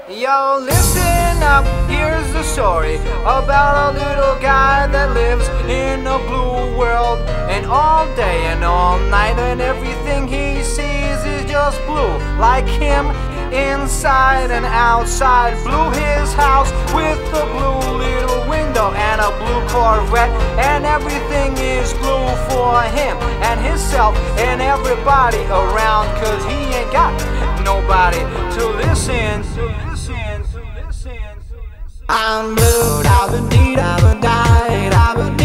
Yo, listen up, here's the story about a little guy that lives in a blue world. And all day and all night and everything he sees is just blue. Like him, inside and outside. Blue his house with a blue little window and a blue Corvette. And everything is blue for him and himself and everybody around. Cause he ain't got nobody to listen. I'm blue, I've been deed, I've been died, I've been